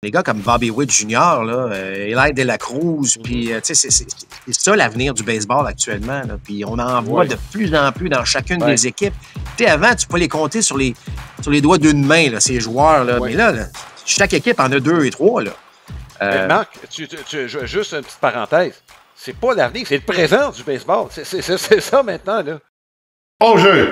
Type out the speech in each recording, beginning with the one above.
Les gars comme Bobby Witt Jr., là, Eli De La Cruz, puis c'est ça l'avenir du baseball actuellement. Là. Puis on en voit de plus en plus dans chacune des équipes. Tu sais, avant, tu peux les compter sur les doigts d'une main, là, ces joueurs. Là. Mais là, chaque équipe en a 2 et 3. Là. Marc, juste une petite parenthèse. C'est pas l'avenir, c'est le présent du baseball. C'est ça maintenant. Là. Au jeu!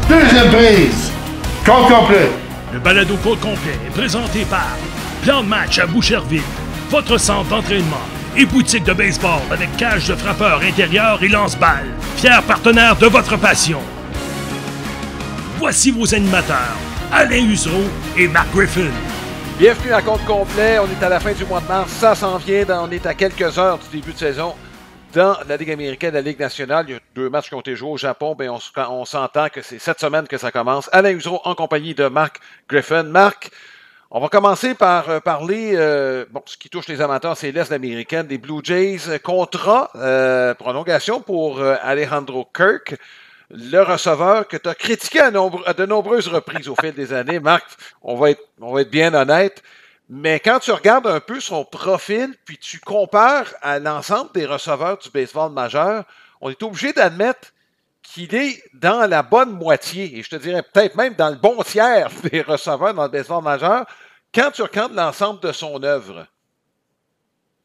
Deuxième prise! Compte complet! Le balado Côte complet est présenté par Plan de match à Boucherville, votre centre d'entraînement et boutique de baseball avec cage de frappeur intérieur et lance-balles. Fier partenaire de votre passion. Voici vos animateurs, Alain Usereau et Mark Griffin. Bienvenue à Compte complet. On est à la fin du mois de mars. Ça s'en vient. On est à quelques heures du début de saison. Dans la Ligue américaine, la Ligue nationale, il y a 2 matchs qui ont été joués au Japon. Bien, on s'entend que c'est cette semaine que ça commence. Alain Usereau en compagnie de Mark Griffin. Marc, on va commencer par parler, ce qui touche les amateurs, c'est l'Est américaine, des Blue Jays. Contrat, prolongation pour Alejandro Kirk, le receveur que tu as critiqué à de nombreuses reprises au fil des années. Marc, on va être bien honnête. Mais quand tu regardes un peu son profil, puis tu compares à l'ensemble des receveurs du baseball majeur, on est obligé d'admettre qu'il est dans la bonne moitié, et je te dirais peut-être même dans le bon tiers des receveurs dans le baseball majeur, quand tu regardes l'ensemble de son œuvre.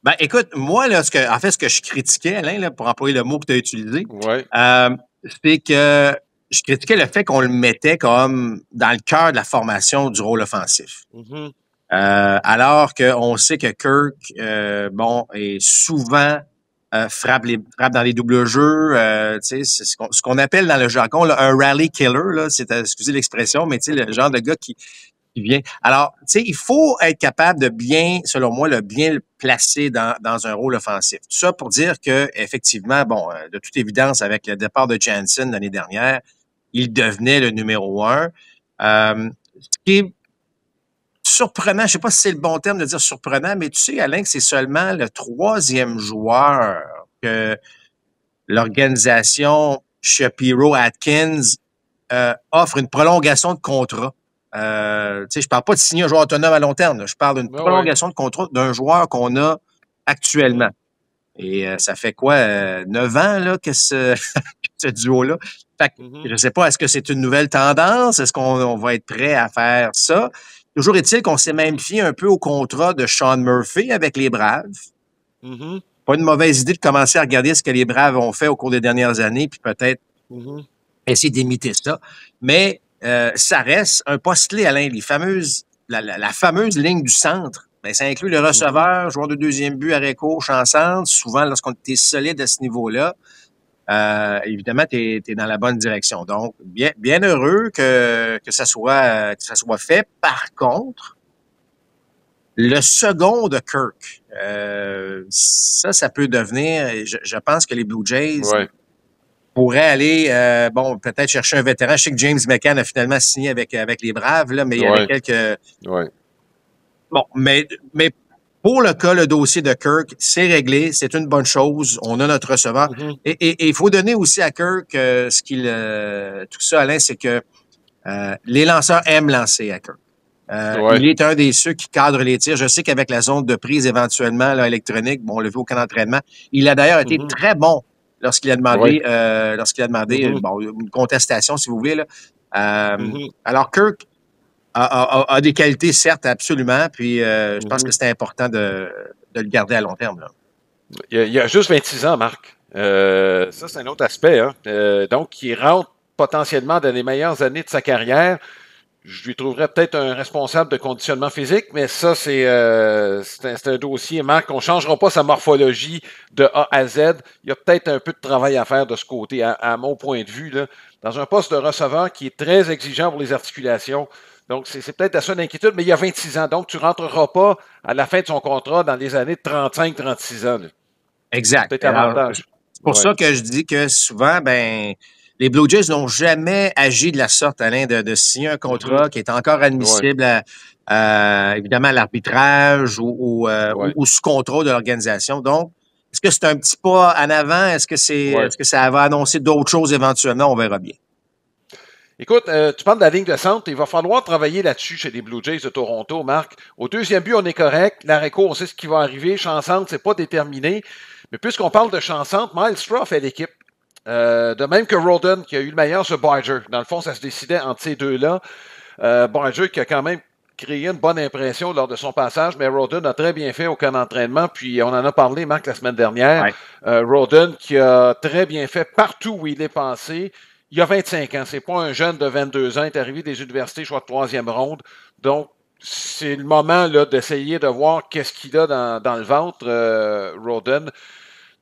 Ben, écoute, moi, là, ce que je critiquais, Alain, là, pour employer le mot que tu as utilisé, c'est que je critiquais le fait qu'on le mettait comme dans le cœur de la formation du rôle offensif. Mm-hmm. Alors qu'on sait que Kirk, est souvent frappe dans les doubles jeux. C'est ce qu'on appelle dans le jargon là, un rally killer. Là, excusez l'expression, mais le genre de gars qui vient. Alors, il faut être capable de selon moi, bien le placer dans un rôle offensif. Tout ça pour dire que effectivement, de toute évidence, avec le départ de Jansen l'année dernière, il devenait le numéro 1. Ce qui est surprenant, je ne sais pas si c'est le bon terme de dire surprenant, mais tu sais, Alain, que c'est seulement le 3e joueur que l'organisation Shapiro-Atkins offre une prolongation de contrat. Je parle pas de signer un joueur autonome à long terme. Là. Je parle d'une prolongation de contrat d'un joueur qu'on a actuellement. Et ça fait quoi, 9 ans là, que ce duo-là? Fait que, je ne sais pas, est-ce que c'est une nouvelle tendance? Est-ce qu'on va être prêt à faire ça? Toujours est-il qu'on s'est même fié un peu au contrat de Sean Murphy avec les Braves. Mm-hmm. Pas une mauvaise idée de commencer à regarder ce que les Braves ont fait au cours des dernières années, puis peut-être essayer d'imiter ça. Mais ça reste un poste-clé, Alain. La fameuse ligne du centre, ça inclut le receveur, joueur de deuxième but, arrêt gauche en centre. Souvent, lorsqu'on est solide à ce niveau-là, évidemment, tu es dans la bonne direction. Donc, bien heureux que ça soit fait. Par contre, le second de Kirk, ça peut devenir, je pense que les Blue Jays pourraient aller, peut-être chercher un vétéran. Je sais que James McCann a finalement signé avec les Braves, là, mais il y avait quelques... Bon, mais pour le dossier de Kirk, c'est réglé, c'est une bonne chose. On a notre receveur. Et il faut donner aussi à Kirk tout ça, Alain, c'est que les lanceurs aiment lancer à Kirk. Il est un des ceux qui cadrent les tirs. Je sais qu'avec la zone de prise éventuellement là, électronique, on l'a vu aucun entraînement. Il a d'ailleurs été très bon lorsqu'il a demandé, une contestation, si vous voulez. Là. Alors, Kirk a des qualités, certes, absolument. Puis, je pense que c'est important de le garder à long terme. Là. Il a juste 26 ans, Marc. Ça, c'est un autre aspect. Hein. Donc, il rentre potentiellement dans les meilleures années de sa carrière. Je lui trouverais peut-être un responsable de conditionnement physique, mais ça, c'est un dossier, Marc. On ne changera pas sa morphologie de A à Z. Il y a peut-être un peu de travail à faire de ce côté, à mon point de vue. Là, dans un poste de receveur qui est très exigeant pour les articulations. Donc, c'est peut-être la seule inquiétude, mais il y a 26 ans. Donc, tu ne rentreras pas à la fin de son contrat dans les années de 35-36 ans. Là. Exact. C'est peut-être avantage. C'est pour ça que je dis que souvent, les Blue Jays n'ont jamais agi de la sorte, Alain, de signer un contrat qui est encore admissible évidemment l'arbitrage ou sous contrôle de l'organisation. Donc, est-ce que c'est un petit pas en avant? Est-ce que ça va annoncer d'autres choses éventuellement? On verra bien. Écoute, tu parles de la ligne de centre. Il va falloir travailler là-dessus chez les Blue Jays de Toronto, Marc. Au deuxième but, on est correct. L'arrêt-court, on sait ce qui va arriver. Champ centre, c'est pas déterminé. Mais puisqu'on parle de champ centre, Myles Straw fait l'équipe. De même que Rodden, qui a eu le meilleur sur Barger. Dans le fond, ça se décidait entre ces deux-là. Barger qui a quand même créé une bonne impression lors de son passage, mais Rodden a très bien fait au camp d'entraînement. Puis on en a parlé, Marc, la semaine dernière. Ouais. Rodden qui a très bien fait partout où il est passé. Il a 25 ans. C'est pas un jeune de 22 ans. Il est arrivé des universités, je crois, de 3e ronde. Donc, c'est le moment là, d'essayer de voir qu'est-ce qu'il a dans le ventre, Rodden.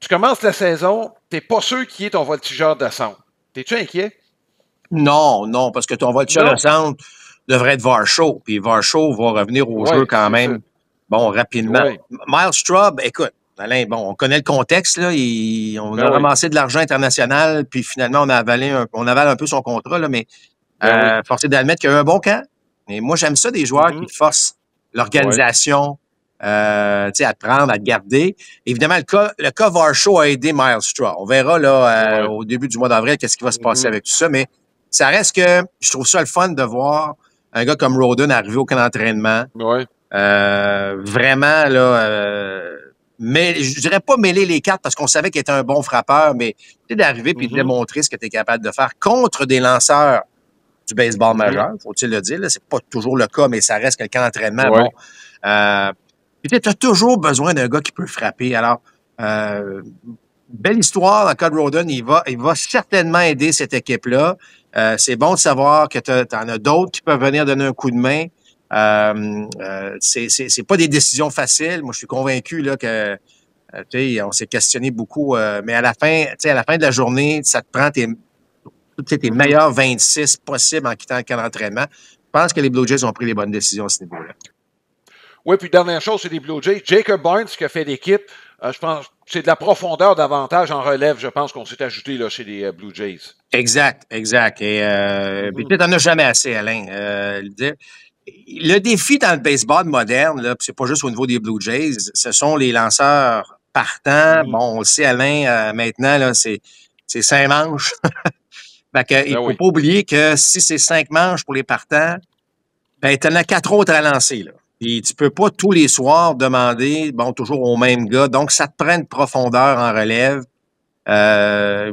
Tu commences la saison, t'es pas sûr qui est ton voltigeur de centre. T'es-tu inquiet? Non, parce que ton voltigeur de centre devrait être Varsho. Puis Varsho va revenir au jeu quand même, rapidement. Ouais. Myles Straw, écoute, Alain, on connaît le contexte, là. On a ramassé de l'argent international, puis finalement, on avale un peu son contrat, là, mais forcé d'admettre qu'il y a eu un bon camp. Mais moi, j'aime ça des joueurs qui forcent l'organisation à te prendre, à te garder. Évidemment, le cas Varsho a aidé Myles Straw. On verra là au début du mois d'avril qu'est-ce qui va se passer avec tout ça, mais ça reste que je trouve ça le fun de voir un gars comme Rodden arriver au camp d'entraînement. Ouais. Vraiment, là... mais je dirais pas mêler les cartes parce qu'on savait qu'il était un bon frappeur, mais d'arriver puis de démontrer ce que tu es capable de faire contre des lanceurs du baseball majeur, faut-il le dire. Là, c'est pas toujours le cas, mais ça reste que le camp d'entraînement. Ouais. Bon, tu as toujours besoin d'un gars qui peut frapper. Alors, belle histoire dans le cas de Rodden. Il va certainement aider cette équipe-là. C'est bon de savoir que tu en as d'autres qui peuvent venir donner un coup de main. C'est pas des décisions faciles. Moi, je suis convaincu là que on s'est questionné beaucoup, mais à la fin de la journée, ça te prend tes meilleurs 26 possibles en quittant le camp d'entraînement. Je pense que les Blue Jays ont pris les bonnes décisions à ce niveau-là. Oui, puis dernière chose, c'est les Blue Jays. Jacob Barnes qui a fait l'équipe, je pense que c'est de la profondeur davantage en relève, je pense qu'on s'est ajouté là chez les Blue Jays. Exact. Et puis t'en as jamais assez, Alain. Le défi dans le baseball moderne, là, c'est pas juste au niveau des Blue Jays, ce sont les lanceurs partants. Bon, on le sait, Alain, maintenant, là, c'est 5 manches. Il faut pas oublier que si c'est 5 manches pour les partants, t'en as 4 autres à lancer, là. Puis tu peux pas tous les soirs demander, toujours au même gars. Donc, ça te prend une profondeur en relève.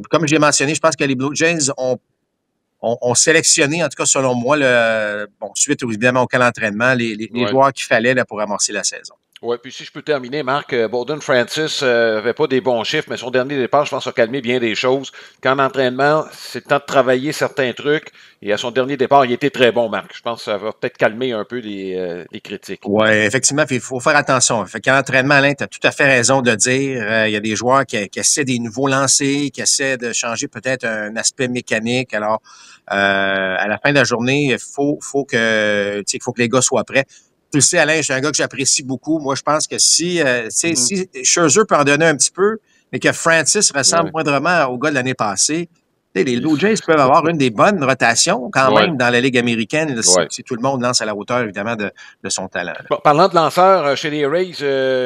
Comme j'ai mentionné, je pense que les Blue Jays ont sélectionné, en tout cas selon moi, suite évidemment au camp d'entraînement, les joueurs qu'il fallait là, pour amorcer la saison. Oui, puis si je peux terminer, Marc, Bowden Francis n'avait pas des bons chiffres, mais son dernier départ, je pense, a calmé bien des choses. Camp d'entraînement, c'est le temps de travailler certains trucs. Et à son dernier départ, il était très bon, Marc. Je pense que ça va peut-être calmer un peu les critiques. Oui, effectivement, il faut faire attention. Fait qu'en entraînement, Alain, tu as tout à fait raison de dire. Il y a des joueurs qui essaient des nouveaux lancers, qui essaient de changer peut-être un aspect mécanique. Alors, à la fin de la journée, il faut que les gars soient prêts. Tu le sais, Alain, je suis un gars que j'apprécie beaucoup. Moi, je pense que si Scherzer peut en donner un petit peu, mais que Francis ressemble moindrement au gars de l'année passée, les Blue Jays peuvent avoir une des bonnes rotations quand même dans la Ligue américaine, si tout le monde lance à la hauteur, évidemment, de son talent. Bon, parlant de lanceurs, chez les Rays,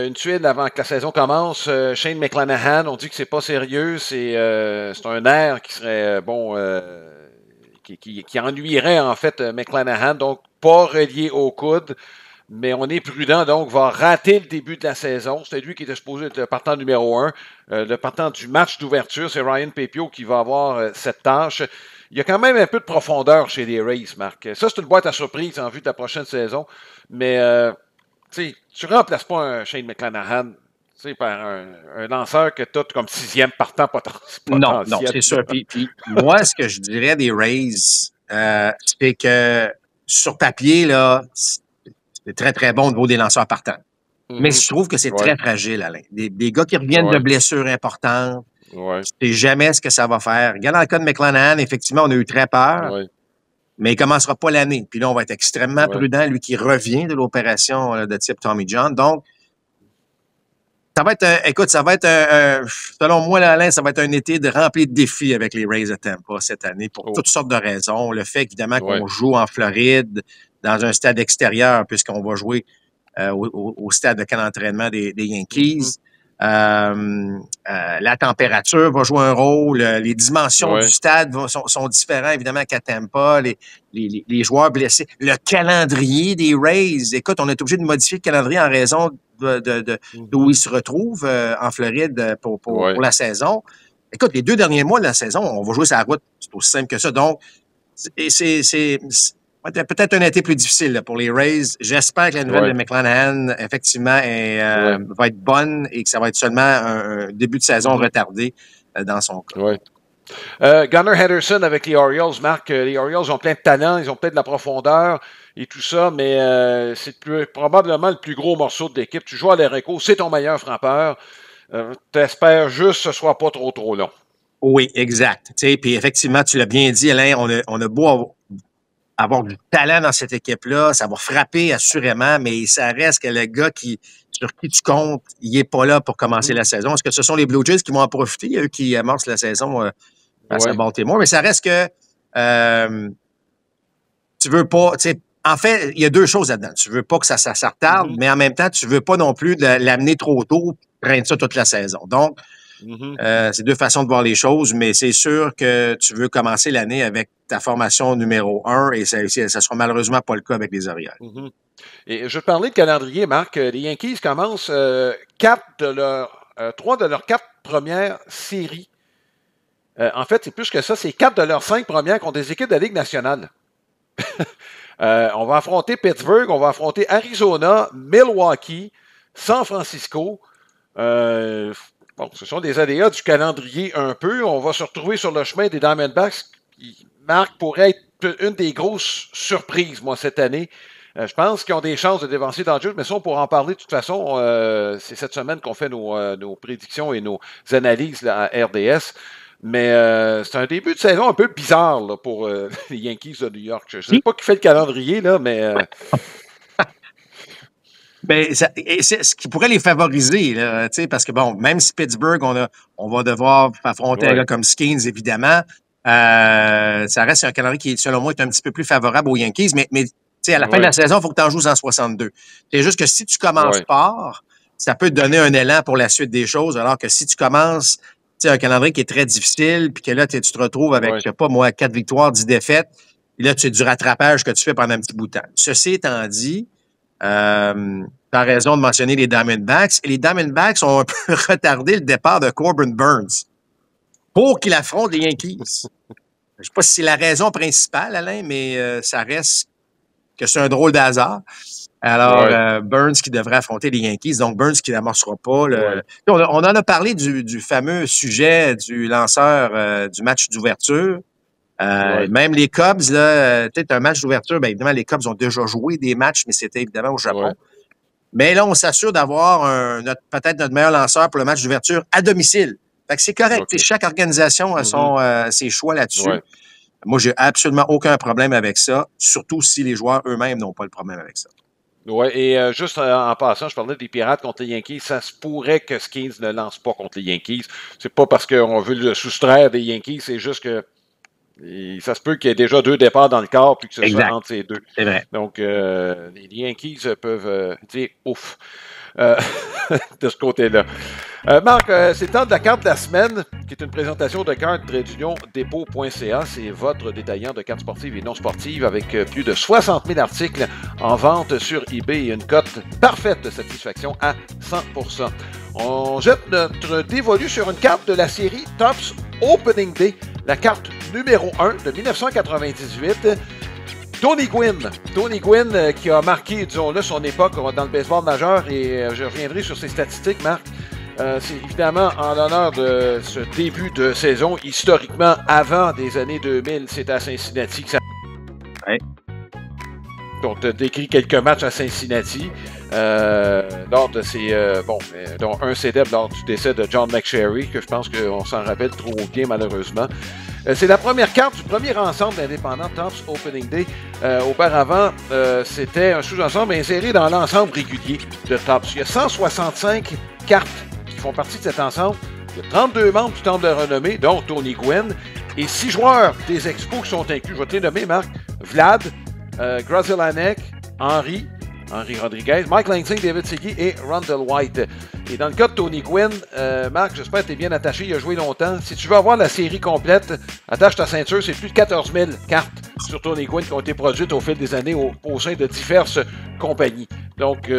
une tuile avant que la saison commence, Shane McClanahan, on dit que c'est pas sérieux, c'est un air qui serait, qui ennuierait en fait McClanahan, donc pas relié au coude. Mais on est prudent, donc va rater le début de la saison. C'était lui qui était supposé être le partant numéro 1. Le partant du match d'ouverture, c'est Ryan Pepiot qui va avoir cette tâche. Il y a quand même un peu de profondeur chez les Rays, Marc. Ça, c'est une boîte à surprise en vue de la prochaine saison. Mais tu ne remplaces pas un Shane McClanahan par un lanceur que tu as comme 6e partant potentiel. Non, c'est sûr. Puis moi, ce que je dirais des Rays, c'est que sur papier, là, c'est très, très bon au niveau des lanceurs partants. Mais je trouve que c'est très fragile, Alain. Des gars qui reviennent de blessures importantes, tu sais jamais ce que ça va faire. Regarde dans le cas de McClanahan, effectivement, on a eu très peur, mais il ne commencera pas l'année. Puis là, on va être extrêmement prudent, lui qui revient de l'opération de type Tommy John. Donc, ça va être selon moi, là, Alain, ça va être un été rempli de défis avec les Rays de Tampa cette année pour toutes sortes de raisons. Le fait, évidemment, qu'on joue en Floride, dans un stade extérieur, puisqu'on va jouer au stade de camp d'entraînement des Yankees. La température va jouer un rôle. Les dimensions du stade sont différentes, évidemment, qu'à Tampa. Les joueurs blessés. Le calendrier des Rays. Écoute, on est obligé de modifier le calendrier en raison d'où ils se retrouvent en Floride pour la saison. Écoute, les 2 derniers mois de la saison, on va jouer sur la route. C'est aussi simple que ça. Donc, c'est peut-être un été plus difficile là, pour les Rays. J'espère que la nouvelle de McClanahan, effectivement, va être bonne et que ça va être seulement un début de saison retardé dans son cas. Gunnar Henderson avec les Orioles, Marc, les Orioles ont plein de talent, ils ont peut-être de la profondeur et tout ça, mais c'est probablement le plus gros morceau de l'équipe. Tu joues à l'Ereco, c'est ton meilleur frappeur. T'espères juste que ce soit pas trop long. Oui, exact. Puis effectivement, tu l'as bien dit, Alain, on a beau avoir du talent dans cette équipe-là, ça va frapper assurément, mais ça reste que le gars sur qui tu comptes, il n'est pas là pour commencer la saison. Est-ce que ce sont les Blue Jays qui vont en profiter, eux qui amorcent la saison face à Baltimore? Mais ça reste que tu veux pas... En fait, il y a 2 choses là-dedans. Tu veux pas que ça retarde, mais en même temps, tu veux pas non plus l'amener trop tôt, traîner ça toute la saison. Donc, c'est 2 façons de voir les choses, mais c'est sûr que tu veux commencer l'année avec ta formation numéro 1 et ça sera malheureusement pas le cas avec les Orioles. Et je vais te parler de calendrier, Marc. Les Yankees commencent 3 de leurs 4 premières séries. En fait, c'est plus que ça, c'est 4 de leurs 5 premières contre des équipes de la Ligue nationale. On va affronter Pittsburgh, on va affronter Arizona, Milwaukee, San Francisco. Bon, ce sont des aléas du calendrier un peu. On va se retrouver sur le chemin des Diamondbacks qui, Marc, pourrait être une des grosses surprises, moi, cette année. Je pense qu'ils ont des chances de dévancer dans le jeu, mais ça, on pourra en parler de toute façon. C'est cette semaine qu'on fait nos prédictions et nos analyses là, à RDS. Mais c'est un début de saison un peu bizarre là, pour les Yankees de New York. Je ne sais pas qui fait le calendrier, là, mais... Ben, c'est ce qui pourrait les favoriser, là, parce que, bon, même si Pittsburgh, on va devoir affronter un gars comme Skeens, évidemment, ça reste un calendrier qui, selon moi, est un petit peu plus favorable aux Yankees, mais à la fin de la saison, il faut que tu en joues 162. C'est juste que si tu commences fort, ça peut te donner un élan pour la suite des choses, alors que si tu commences un calendrier qui est très difficile, puis que là, tu te retrouves avec, je sais pas, moi, 4 victoires, 10 défaites, et là, tu as du rattrapage que tu fais pendant un petit bout de temps. Ceci étant dit, tu as raison de mentionner les Diamondbacks. Et les Diamondbacks ont un peu retardé le départ de Corbin Burns pour qu'il affronte les Yankees. Je ne sais pas si c'est la raison principale, Alain, mais ça reste que c'est un drôle de hasard. Alors, Burns qui devrait affronter les Yankees. Donc, Burns qui n'amorcera pas. On en a parlé du fameux sujet du lanceur du match d'ouverture. Même les Cubs, là, peut-être un match d'ouverture, bien évidemment, les Cubs ont déjà joué des matchs, mais c'était évidemment au Japon. Mais là, on s'assure d'avoir peut-être notre meilleur lanceur pour le match d'ouverture à domicile. Fait que c'est correct. Chaque organisation a ses choix là-dessus. Moi, j'ai absolument aucun problème avec ça, surtout si les joueurs eux-mêmes n'ont pas le problème avec ça. Oui, et juste en passant, je parlais des Pirates contre les Yankees. Ça se pourrait que Skeens ne lance pas contre les Yankees. C'est pas parce qu'on veut le soustraire des Yankees, c'est juste que ça se peut qu'il y ait déjà 2 départs dans le quart puis que ce soit entre ces 2. C'est vrai. Donc, les Yankees peuvent dire ouf de ce côté-là. Marc, c'est le temps de la carte de la semaine, qui est une présentation de carte-dépôt.ca. C'est votre détaillant de cartes sportives et non sportives avec plus de 60 000 articles en vente sur eBay et une cote parfaite de satisfaction à 100%. On jette notre dévolu sur une carte de la série Topps Opening Day, la carte numéro 1 de 1998. Tony Gwynn qui a marqué, disons-le, son époque dans le baseball majeur, et je reviendrai sur ses statistiques, Marc. C'est évidemment en l'honneur de ce début de saison. Historiquement, avant des années 2000, c'était à Cincinnati que ça... Donc, tu as décrit quelques matchs à Cincinnati lors de ces... dont un célèbre lors du décès de John McSherry, que je pense qu'on s'en rappelle trop bien, malheureusement. C'est la première carte du premier ensemble indépendant Topps Opening Day. Auparavant, c'était un sous-ensemble inséré dans l'ensemble régulier de Topps. Il y a 165 cartes qui font partie de cet ensemble. Il y a 32 membres du Temple de renommée, dont Tony Gwynn, et 6 joueurs des Expos qui sont inclus. Je vais te les nommer, Marc. Vlad, Grzelcyk, Henry Rodriguez, Mike Lansing, David Segui et Rondell White. Et dans le cas de Tony Gwynn, Marc, j'espère que tu es bien attaché, il a joué longtemps. Si tu veux avoir la série complète, attache ta ceinture, c'est plus de 14 000 cartes sur Tony Gwynn qui ont été produites au fil des années au sein de diverses compagnies. Donc,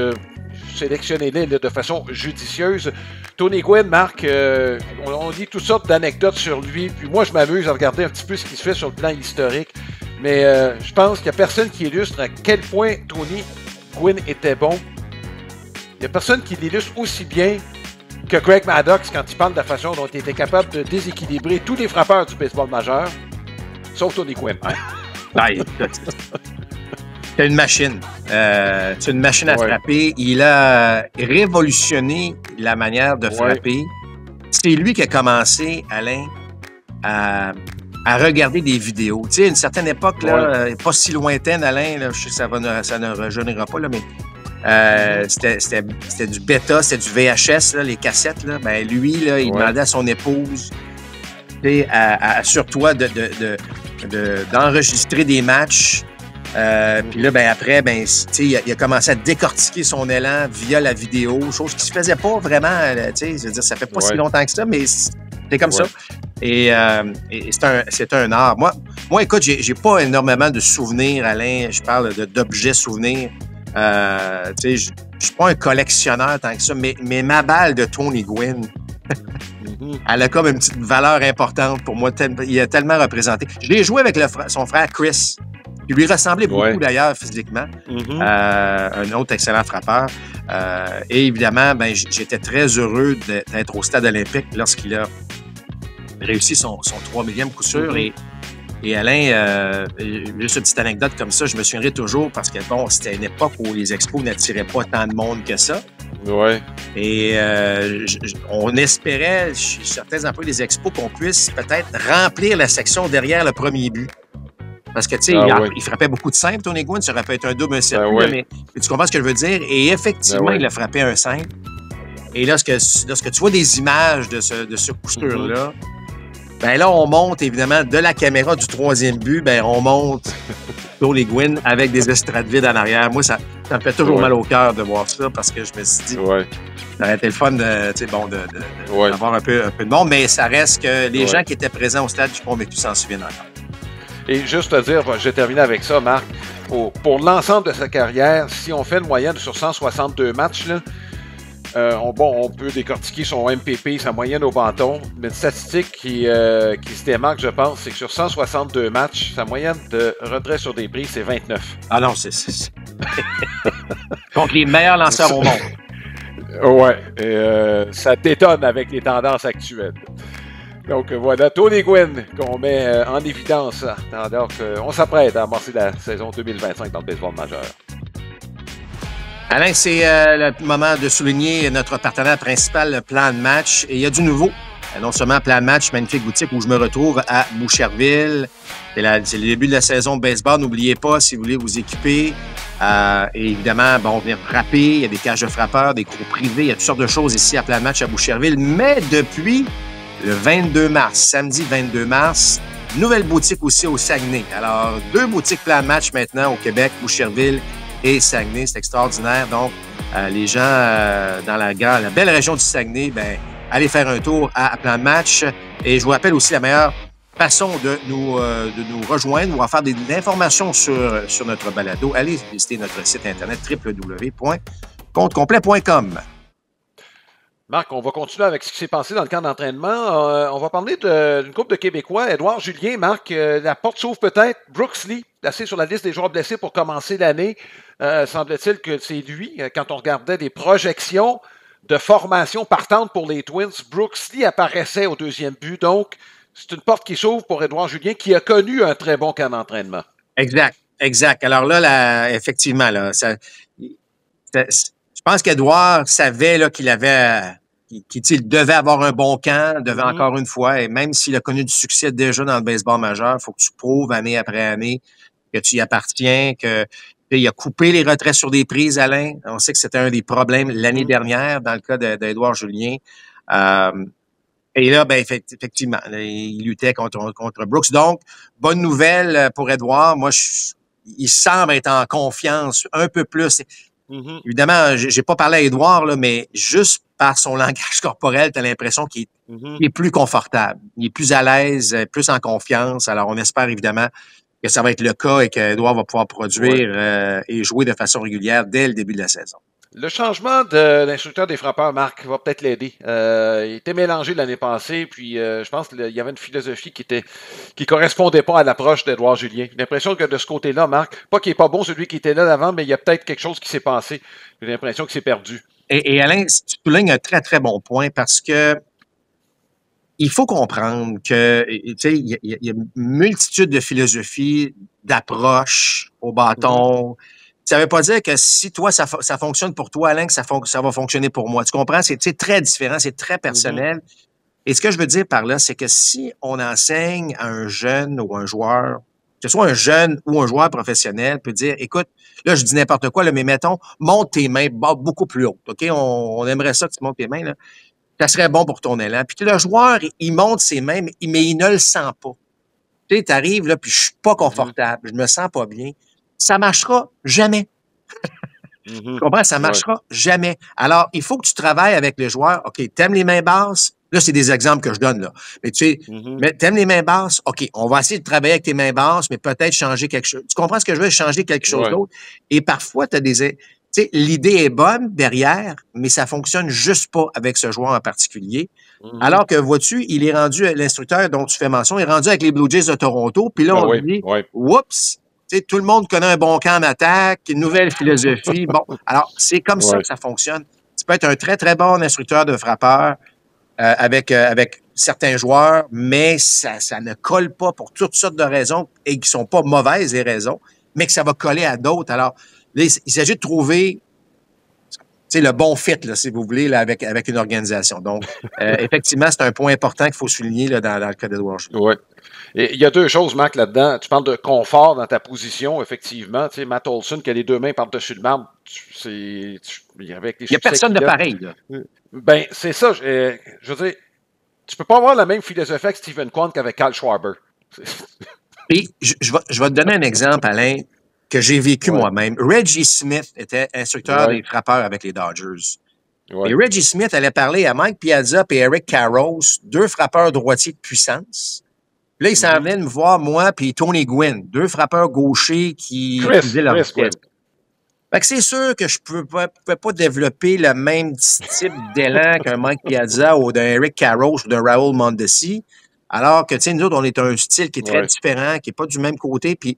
sélectionnez-les de façon judicieuse. Tony Gwynn, Marc, on dit toutes sortes d'anecdotes sur lui, puis moi je m'amuse à regarder un petit peu ce qui se fait sur le plan historique, mais je pense qu'il n'y a personne qui illustre à quel point Tony Gwynn était bon. Il n'y a personne qui l'illustre aussi bien que Greg Maddux quand il parle de la façon dont il était capable de déséquilibrer tous les frappeurs du baseball majeur, sauf Tony Gwynn. C'est une machine. C'est une machine à frapper. Il a révolutionné la manière de frapper. C'est lui qui a commencé, Alain, à regarder des vidéos. Tu sais, à une certaine époque, là, pas si lointaine, Alain, là, je sais que ça ne rajeunira pas, là, mais c'était du bêta, c'était du VHS, là, les cassettes. Là. Ben, lui, là, il demandait à son épouse, assure-toi d'enregistrer des matchs. Puis là, ben après, ben, il a commencé à décortiquer son élan via la vidéo, chose qui se faisait pas vraiment, je veux dire, ça fait pas si longtemps que ça, mais c'est comme ça. Et c'est un art. Moi, écoute, j'ai pas énormément de souvenirs, Alain, je parle d'objets souvenirs. Je suis pas un collectionneur tant que ça, mais ma balle de Tony Gwynn, elle a comme une petite valeur importante pour moi. Il a tellement représenté. Je l'ai joué avec son frère Chris. Il lui ressemblait beaucoup d'ailleurs physiquement. Un autre excellent frappeur. Et évidemment, ben, j'étais très heureux d'être au stade olympique lorsqu'il a réussi son 3 millième coup sûr. Et Alain, juste une petite anecdote comme ça, je me souviendrai toujours parce que bon, c'était une époque où les expos n'attiraient pas tant de monde que ça. Et on espérait, chez certains employés des expos, qu'on puisse peut-être remplir la section derrière le premier but. Parce que, tu sais, il frappait beaucoup de simple, Tony Gwynn, ça aurait pu être un double, un circuit, mais tu comprends ce que je veux dire? Et effectivement, il a frappé un simple. Et lorsque tu vois des images de ce coup sûr-là, ben là, on monte, évidemment, de la caméra du troisième but, ben on monte Tony Gwynn avec des estrades vides en arrière. Moi, ça me fait toujours mal au cœur de voir ça parce que je me suis dit, ça aurait été le fun d'avoir un peu de monde, mais ça reste que les gens qui étaient présents au stade du Pont-Vécu s'en souviennent encore. Et juste te dire, je vais terminer avec ça, Marc, pour l'ensemble de sa carrière, si on fait une moyenne sur 162 matchs, là, on peut décortiquer son MPP, sa moyenne au bâton, mais une statistique qui se démarque, je pense, c'est que sur 162 matchs, sa moyenne de retrait sur des prises, c'est 29. Ah non, c'est... Donc les meilleurs lanceurs au monde. Ça t'étonne avec les tendances actuelles. Donc voilà, Tony Gwynn qu'on met en évidence alors qu'on s'apprête à amorcer la saison 2025 dans le baseball majeur. Alain, c'est le moment de souligner notre partenaire principal, le Plan de Match. Et il y a du nouveau. Non seulement Plan de Match, magnifique boutique où je me retrouve à Boucherville. C'est le début de la saison de baseball. N'oubliez pas, si vous voulez vous équiper. Et évidemment, on vient frapper. Il y a des cages de frappeurs, des cours privés. Il y a toutes sortes de choses ici à Plan de Match à Boucherville. Mais depuis le 22 mars, samedi 22 mars, nouvelle boutique aussi au Saguenay. Alors, 2 boutiques Plan de Match maintenant au Québec, Boucherville et Saguenay. C'est extraordinaire. Donc, les gens dans la belle région du Saguenay, ben, allez faire un tour à Plan de Match. Et je vous rappelle aussi la meilleure façon de nous rejoindre ou en faire des informations sur notre balado. Allez visiter notre site internet www.comptecomplet.com. Marc, on va continuer avec ce qui s'est passé dans le camp d'entraînement. On va parler d'une couple de Québécois. Édouard Julien, Marc, la porte s'ouvre peut-être. Brooks Lee, placé sur la liste des joueurs blessés pour commencer l'année. Semble-t-il que c'est lui, quand on regardait des projections de formation partante pour les Twins, Brooks Lee apparaissait au deuxième but. Donc, c'est une porte qui s'ouvre pour Édouard Julien, qui a connu un très bon camp d'entraînement. Exact. Alors là effectivement, là, je pense qu'Édouard savait là, qu'il devait avoir un bon camp, devait encore une fois, et même s'il a connu du succès déjà dans le baseball majeur, il faut que tu prouves année après année que tu y appartiens, qu'il a coupé les retraits sur des prises, Alain. On sait que c'était un des problèmes l'année dernière dans le cas d'Édouard Julien. Et là, ben effectivement, il luttait contre Brooks. Donc, bonne nouvelle pour Édouard. Moi, il semble être en confiance un peu plus. Évidemment, j'ai pas parlé à Édouard, là, mais juste par son langage corporel, tu as l'impression qu'il est plus confortable. Il est plus à l'aise, plus en confiance. Alors, on espère évidemment que ça va être le cas et qu'Édouard va pouvoir produire et jouer de façon régulière dès le début de la saison. Le changement de l'instructeur des frappeurs, Marc, va peut-être l'aider. Il était mélangé l'année passée, puis je pense qu'il y avait une philosophie qui correspondait pas à l'approche d'Édouard Julien. J'ai l'impression que de ce côté-là, Marc, pas qu'il est pas bon celui qui était là d'avant, mais il y a peut-être quelque chose qui s'est passé. J'ai l'impression qu'il s'est perdu. Et Alain, tu soulignes un très, très bon point parce que il faut comprendre que, tu sais, il y a une multitude de philosophies, d'approches au bâton. Ça veut pas dire que si toi, ça fonctionne pour toi, Alain, que ça va fonctionner pour moi. Tu comprends? C'est très différent, c'est très personnel. Et ce que je veux dire par là, c'est que si on enseigne à un jeune ou un joueur, que ce soit un jeune ou un joueur professionnel, peut dire, écoute, là, je dis n'importe quoi, là, mais mettons, monte tes mains beaucoup plus haut. OK? On aimerait ça que tu montes tes mains, là. Ça serait bon pour ton élan. Puis que le joueur, il monte ses mains, mais il ne le sent pas. Tu sais, t'arrives, là, puis je suis pas confortable, je me sens pas bien. Ça marchera jamais. Tu comprends? Ça marchera jamais. Alors, il faut que tu travailles avec les joueurs. OK, t'aimes les mains basses? Là, c'est des exemples que je donne, là. Mais tu sais, mais t'aimes les mains basses? OK, on va essayer de travailler avec tes mains basses, mais peut-être changer quelque chose. Tu comprends ce que je veux? Changer quelque chose d'autre. Et parfois, tu sais, l'idée est bonne derrière, mais ça fonctionne juste pas avec ce joueur en particulier. Alors que, vois-tu, il est rendu, l'instructeur dont tu fais mention, est rendu avec les Blue Jays de Toronto, puis là, on dit, oups, tu sais, tout le monde connaît un bon camp d'attaque, une nouvelle philosophie. Bon, alors, c'est comme ça que ça fonctionne. Tu peux être un très, très bon instructeur de frappeur avec certains joueurs, mais ça ne colle pas pour toutes sortes de raisons et qui sont pas mauvaises, les raisons, mais que ça va coller à d'autres. Alors, là, il s'agit de trouver le bon fit, là, si vous voulez, là, avec une organisation. Donc, effectivement, c'est un point important qu'il faut souligner là, dans le cas d'Edouard Julien. Oui. Et il y a deux choses, Marc, là-dedans. Tu parles de confort dans ta position, effectivement. Tu sais, Matt Olson qui a les deux mains par-dessus le marbre, il n'y a personne de pareil, là. Ben, c'est ça. Je veux dire, tu peux pas avoir la même philosophie avec Stephen Kwan qu'avec Kyle Schwarber. Et je vais te donner un exemple, Alain, que j'ai vécu moi-même. Reggie Smith était instructeur des frappeurs avec les Dodgers. Et Reggie Smith allait parler à Mike Piazza et Eric Karros, deux frappeurs droitiers de puissance. Puis là, il s'en venait me voir, moi, puis Tony Gwynn, deux frappeurs gauchers qui utilisaient leur vitesse. Fait que c'est sûr que je ne pouvais pas développer le même type d'élan qu'un Mike Piazza ou d'un Eric Karros ou d'un Raul Mondesi. Alors que, tu sais, nous autres, on est un style qui est très différent, qui n'est pas du même côté, puis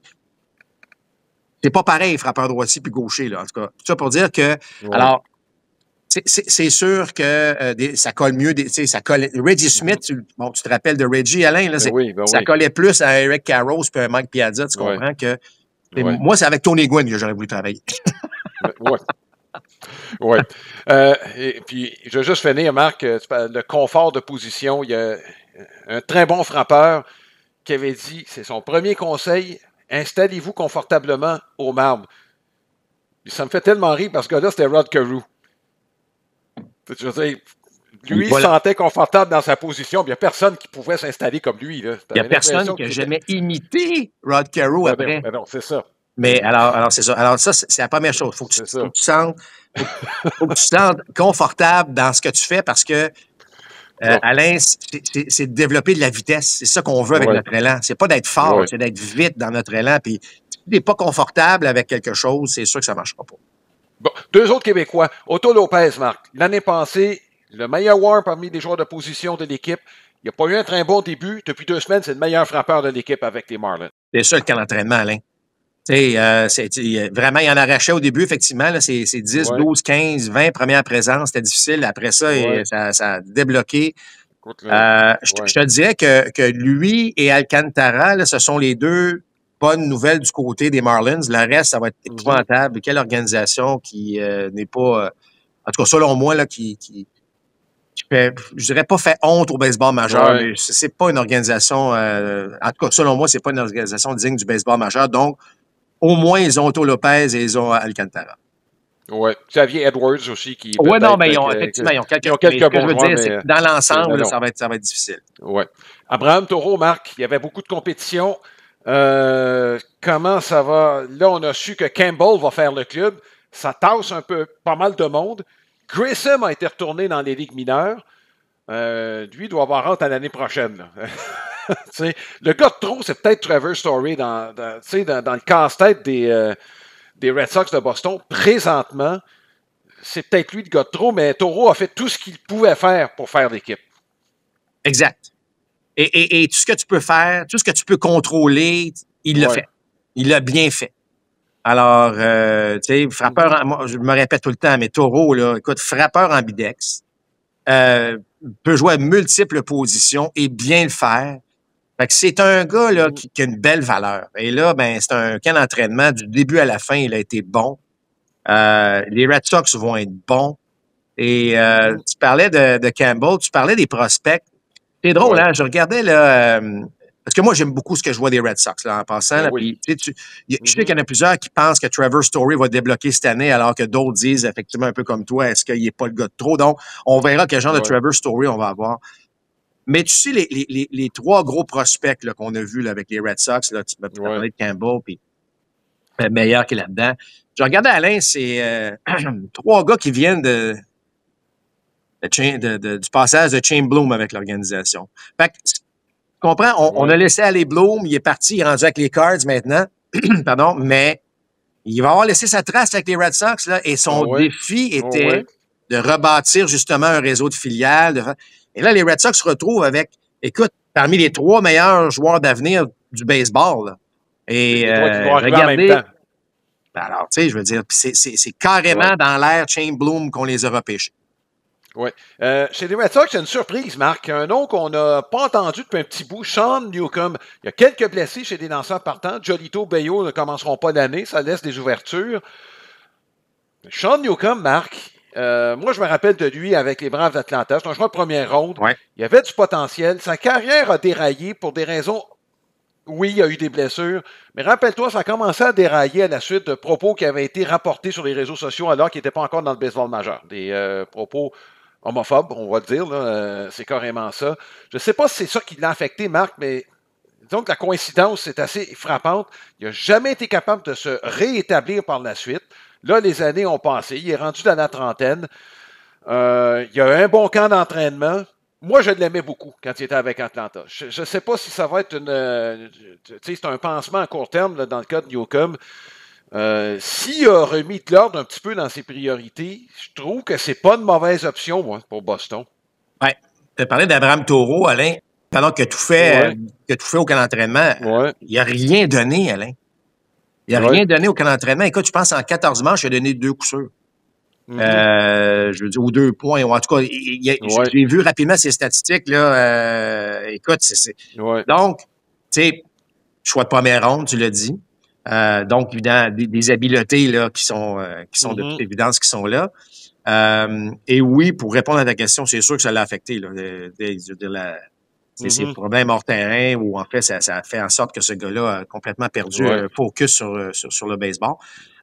c'est pas pareil, frappeur droitier puis gaucher, là, en tout cas. Tout ça pour dire que, alors, c'est sûr que ça colle mieux, ça colle. Reggie Smith, tu te rappelles de Reggie, Alain, là, ça collait plus à Eric Karros puis à Mike Piazza, tu comprends que. Moi, c'est avec Tony Gwynn que j'aurais voulu travailler. Oui. Et puis, je vais juste finir, Marc, le confort de position. Il y a un très bon frappeur qui avait dit, c'est son premier conseil, installez-vous confortablement au marbre. Ça me fait tellement rire parce que là, c'était Rod Carew. Je veux dire, lui, il se sentait confortable dans sa position. Il n'y a personne qui pouvait s'installer comme lui. Là. Il n'y a personne qui a jamais imité Rod Carew après. Non, c'est ça. Mais alors c'est ça. Alors, ça, c'est la première chose. Faut que tu te sentes confortable dans ce que tu fais parce que, Alain, c'est de développer de la vitesse. C'est ça qu'on veut avec notre élan. C'est pas d'être fort, c'est d'être vite dans notre élan. Puis, si tu n'es pas confortable avec quelque chose, c'est sûr que ça ne marchera pas. Bon, deux autres Québécois. Otto Lopez, Marc. L'année passée, le meilleur warm parmi les joueurs de position de l'équipe. Il n'a pas eu un très bon début. Depuis 2 semaines, c'est le meilleur frappeur de l'équipe avec les Marlins. C'est ça le camp d'entraînement, Alain. Vraiment, il en arrachait au début, effectivement. Là, c'est 10, 12, 15, 20 premières présences. C'était difficile. Après ça, ça a débloqué. Je te dirais que lui et Alcantara, là, ce sont les deux bonnes nouvelles du côté des Marlins. Le reste, ça va être épouvantable. Quelle organisation qui n'est pas... en tout cas, selon moi, là, qui fait, je dirais pas fait honte au baseball majeur, mais c'est pas une organisation... en tout cas, selon moi, c'est pas une organisation digne du baseball majeur. Donc, au moins, ils ont Otto Lopez et ils ont Alcantara. Oui. Xavier Edwards aussi qui... Oui, non, mais effectivement, ils ont quelques bons joueurs. Je veux dire, c'est que dans l'ensemble, ça va être difficile. Oui. Abraham Taureau, Marc, il y avait beaucoup de compétition. comment ça va. Là, on a su que Campbell va faire le club. Ça tasse un peu, pas mal de monde. Grissom a été retourné dans les ligues mineures. Lui doit avoir hâte à l'année prochaine. Le gars de trop, c'est peut-être Trevor Story dans le casse-tête des Red Sox de Boston. Présentement, c'est peut-être lui le gars de trop, mais Taureau a fait tout ce qu'il pouvait faire pour faire l'équipe. Exact. Et tout ce que tu peux faire, tout ce que tu peux contrôler, il l'a fait. Il l'a bien fait. Alors, tu sais, frappeur, moi, je me répète tout le temps, mais Taureau, là, écoute, frappeur ambidex, peut jouer à multiples positions et bien le faire. Fait que c'est un gars là, qui a une belle valeur. Et là, ben, c'est un camp d'entraînement du début à la fin, il a été bon. Les Red Sox vont être bons. Et tu parlais de Campbell, tu parlais des prospects. C'est drôle, hein? Je regardais là. Parce que moi, j'aime beaucoup ce que je vois des Red Sox, là, en passant. Là, je sais qu'il y en a plusieurs qui pensent que Trevor Story va débloquer cette année, alors que d'autres disent, effectivement, un peu comme toi, est-ce qu'il n'est pas le gars de trop? Donc, on verra quel genre de Trevor Story on va avoir. Mais tu sais, les trois gros prospects là, qu'on a vus là, avec les Red Sox, là, tu m'as parlé de Campbell, puis meilleur qui est là-dedans. Je regardais Alain, c'est trois gars qui viennent du passage de Shane Bloom avec l'organisation. Fait que, tu comprends? On a laissé aller Bloom, il est parti, il est rendu avec les Cards maintenant, pardon, mais il va avoir laissé sa trace avec les Red Sox, là, et son défi était de rebâtir justement un réseau de filiales. Et là, les Red Sox se retrouvent avec, écoute, parmi les trois meilleurs joueurs d'avenir du baseball. Là. Et regardez, alors, tu sais, je veux dire, c'est carrément dans l'air Shane Bloom qu'on les a repêchés. Oui. Chez les Red Sox, c'est une surprise, Marc. Un nom qu'on n'a pas entendu depuis un petit bout, Sean Newcomb. Il y a quelques blessés chez des lanceurs partants. Jolito, Bello ne commenceront pas l'année. Ça laisse des ouvertures. Sean Newcomb, Marc, moi, je me rappelle de lui avec les Braves d'Atlanta. C'est un joueur de première ronde. Ouais. Il avait du potentiel. Sa carrière a déraillé pour des raisons... Oui, il y a eu des blessures, mais rappelle-toi, ça a commencé à dérailler à la suite de propos qui avaient été rapportés sur les réseaux sociaux alors qu'il n'était pas encore dans le baseball majeur. Des propos homophobes, on va le dire, là, c'est carrément ça. Je ne sais pas si c'est ça qui l'a affecté, Marc, mais disons que la coïncidence est assez frappante. Il n'a jamais été capable de se réétablir par la suite. Là, les années ont passé. Il est rendu dans la trentaine. Il a un bon camp d'entraînement. Moi, je l'aimais beaucoup quand il était avec Atlanta. Je ne sais pas si ça va être c'est un pansement à court terme là, dans le cas de Newcomb. S'il a remis de l'ordre un petit peu dans ses priorités, je trouve que c'est pas une mauvaise option, moi, pour Boston. Oui. Tu as parlé d'Abraham Taureau, Alain. Pendant que tout fait au camp d'entraînement, il n'a rien donné, Alain. Il n'a rien donné au camp d'entraînement. Écoute, je pense en 14 manches, il a donné 2 coups sûrs. Je veux dire, ou 2 points. En tout cas, j'ai vu rapidement ces statistiques, là. Écoute, donc, tu sais, choix de première ronde, tu l'as dit. Donc, évidemment, des habiletés, là, qui sont de toute évidence, qui sont là. Et oui, pour répondre à ta question, c'est sûr que ça l'a affecté, là. Je veux dire, ses problèmes hors terrain, ou en fait, ça a fait en sorte que ce gars-là a complètement perdu focus sur le baseball.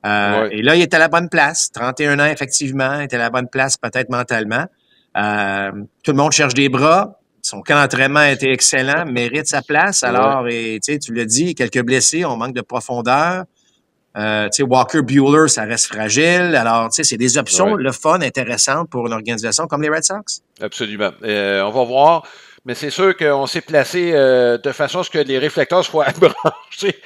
Et là, il est à la bonne place. 31 ans, effectivement. Il est à la bonne place, peut-être mentalement. Tout le monde cherche des bras. Son camp d'entraînement a été excellent, mérite sa place. Alors, et, tu l'as dit, quelques blessés, on manque de profondeur. Walker Buehler, ça reste fragile. Alors, c'est des options, le fun, intéressantes pour une organisation comme les Red Sox. Absolument. On va voir. Mais c'est sûr qu'on s'est placé de façon à ce que les réflecteurs soient branchés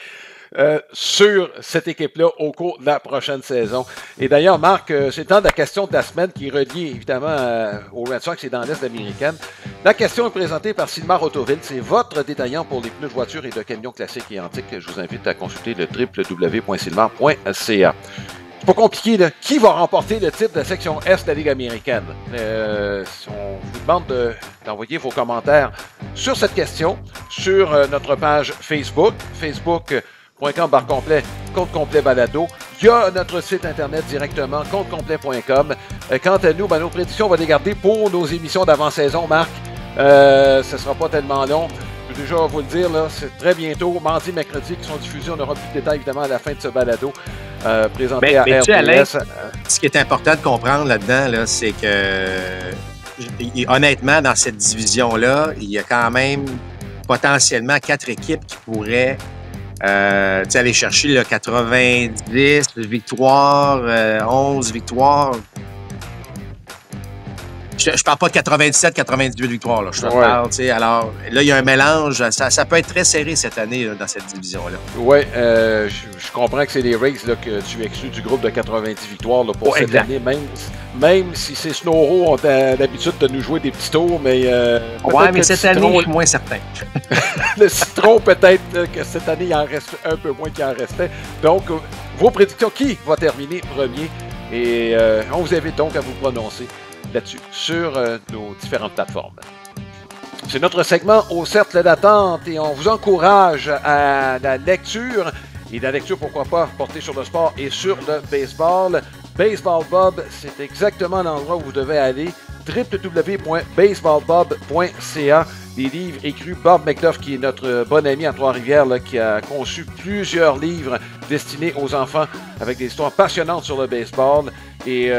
sur cette équipe-là au cours de la prochaine saison. Et d'ailleurs, Marc, c'est le temps de la question de la semaine qui est reliée évidemment aux Red Sox et dans l'Est américaine. La question est présentée par Sylmar Autoville. C'est votre détaillant pour les pneus de voiture et de camions classiques et antiques. Je vous invite à consulter le www.sylmar.ca. C'est pas compliqué, là. Qui va remporter le titre de la section Est de la Ligue américaine? On vous demande d'envoyer vos commentaires sur cette question sur notre page Facebook, facebook.com/complet, compte complet balado. Il y a notre site internet directement, comptecomplet.com. Quant à nous, nos prédictions, on va les garder pour nos émissions d'avant-saison, Marc. Ce ne sera pas tellement long. Je peux déjà vous le dire, là, c'est très bientôt, mardi, mercredi, qui sont diffusés. On aura plus de détails, évidemment, à la fin de ce balado présenté à RDS. Alain, ce qui est important de comprendre là-dedans, là, c'est que, honnêtement, dans cette division-là, il y a quand même potentiellement 4 équipes qui pourraient Aller chercher là, 90 victoires, 11 victoires. Je parle pas de 97, 98 victoires. Là, je te parle. Alors, là, il y a un mélange. Ça peut être très serré cette année là, dans cette division-là. Oui, je comprends que c'est les Rays là, que tu exclus du groupe de 90 victoires là, pour cette année, même si ces Snowro ont l'habitude de nous jouer des petits tours, mais... mais cette année, je suis moins certain. Le Citron, peut-être que cette année, il en reste un peu moins qu'il en restait. Donc, vos prédictions, qui va terminer premier? Et on vous invite donc à vous prononcer là-dessus, sur nos différentes plateformes. C'est notre segment au cercle d'attente et on vous encourage à la lecture. Et la lecture, pourquoi pas, portée sur le sport et sur le baseball. Baseball Bob, c'est exactement l'endroit où vous devez aller. www.baseballbob.ca. Des livres écrits. Bob McDuff, qui est notre bon ami à Trois-Rivières, là, qui a conçu plusieurs livres destinés aux enfants avec des histoires passionnantes sur le baseball. Et